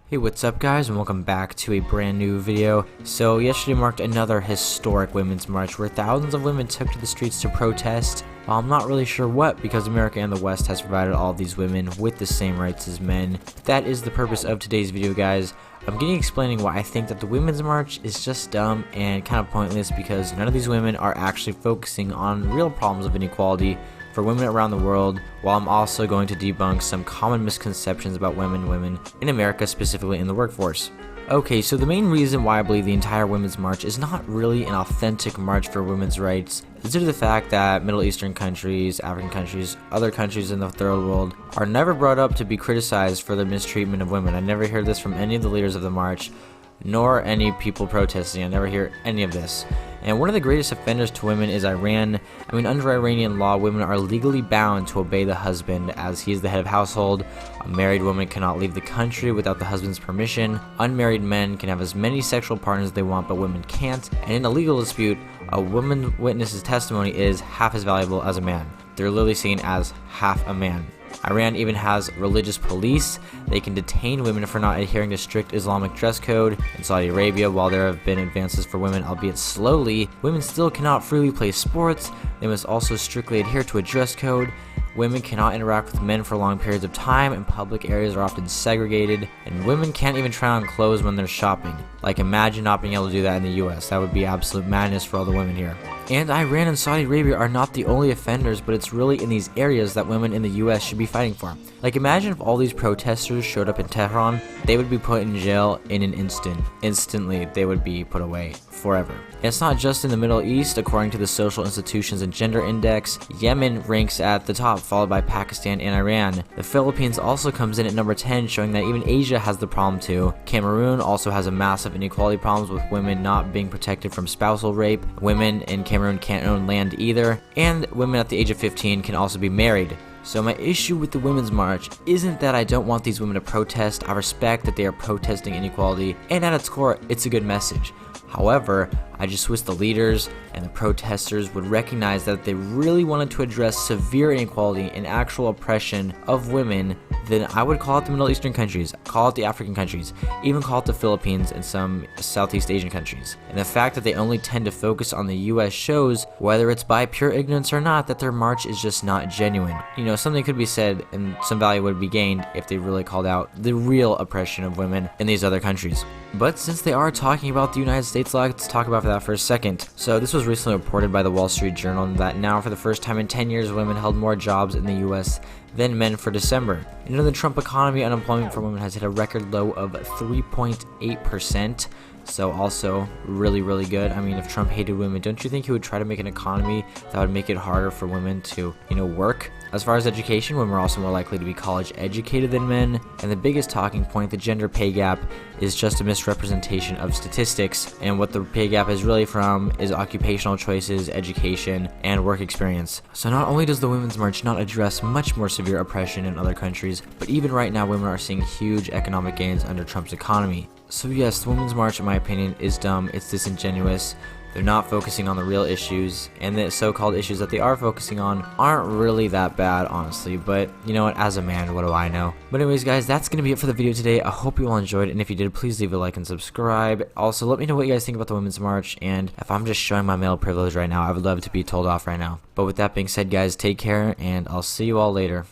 Hey, what's up guys, and welcome back to a brand new video. So yesterday marked another historic Women's March where thousands of women took to the streets to protest. While I'm not really sure what, because America and the West has provided all of these women with the same rights as men. That is the purpose of today's video, guys. I'm getting explaining why I think that the Women's March is just dumb and kind of pointless, because none of these women are actually focusing on real problems of inequality for women around the world, while I'm also going to debunk some common misconceptions about women in America, specifically in the workforce. Okay, so the main reason why I believe the entire Women's March is not really an authentic march for women's rights is due to the fact that Middle Eastern countries, African countries, other countries in the third world are never brought up to be criticized for the mistreatment of women. I never hear this from any of the leaders of the march, nor any people protesting. I never hear any of this. And one of the greatest offenders to women is Iran. Under Iranian law, women are legally bound to obey the husband, as he is the head of household. A married woman cannot leave the country without the husband's permission. Unmarried men can have as many sexual partners as they want, but women can't. And in a legal dispute, a woman witness's testimony is half as valuable as a man. They're literally seen as half a man. Iran even has religious police. They can detain women for not adhering to strict Islamic dress code. In Saudi Arabia, while there have been advances for women, albeit slowly, women still cannot freely play sports. They must also strictly adhere to a dress code. Women cannot interact with men for long periods of time, and public areas are often segregated, and women can't even try on clothes when they're shopping. Like, imagine not being able to do that in the US. That would be absolute madness for all the women here. And Iran and Saudi Arabia are not the only offenders, but it's really in these areas that women in the US should be fighting for. Like, imagine if all these protesters showed up in Tehran, they would be put in jail in an instant. Instantly, they would be put away forever. And it's not just in the Middle East. According to the Social Institutions and Gender Index, Yemen ranks at the top, followed by Pakistan and Iran. The Philippines also comes in at number 10, showing that even Asia has the problem too. Cameroon also has a massive inequality problems with women not being protected from spousal rape. Women in Cameroon can't own land either, and women at the age of 15 can also be married. So my issue with the Women's March isn't that I don't want these women to protest. I respect that they are protesting inequality, and at its core, it's a good message. However, I just wish the leaders and the protesters would recognize that if they really wanted to address severe inequality and actual oppression of women, then I would call it the Middle Eastern countries, call it the African countries, even call it the Philippines and some Southeast Asian countries. And the fact that they only tend to focus on the US shows, whether it's by pure ignorance or not, that their march is just not genuine. Something could be said and some value would be gained if they really called out the real oppression of women in these other countries. But since they are talking about the United States, let's talk about that for a second. So this was recently reported by the Wall Street Journal that now, for the first time in 10 years, women held more jobs in the US than men for December. And in the Trump economy, unemployment for women has hit a record low of 3.8%. So also really good. If Trump hated women, don't you think he would try to make an economy that would make it harder for women to, work? As far as education, women are also more likely to be college educated than men. And the biggest talking point, the gender pay gap, is just a misrepresentation of statistics. And what the pay gap is really from is occupational choices, education, and work experience. So not only does the Women's March not address much more severe oppression in other countries, but even right now women are seeing huge economic gains under Trump's economy. So yes, the Women's March, in my opinion, is dumb, it's disingenuous. They're not focusing on the real issues, and the so-called issues that they are focusing on aren't really that bad, honestly. But you know what, as a man, what do I know? But anyways, guys, that's going to be it for the video today. I hope you all enjoyed, and if you did, please leave a like and subscribe. Also, let me know what you guys think about the Women's March, and if I'm just showing my male privilege right now, I would love to be told off right now. But with that being said, guys, take care, and I'll see you all later.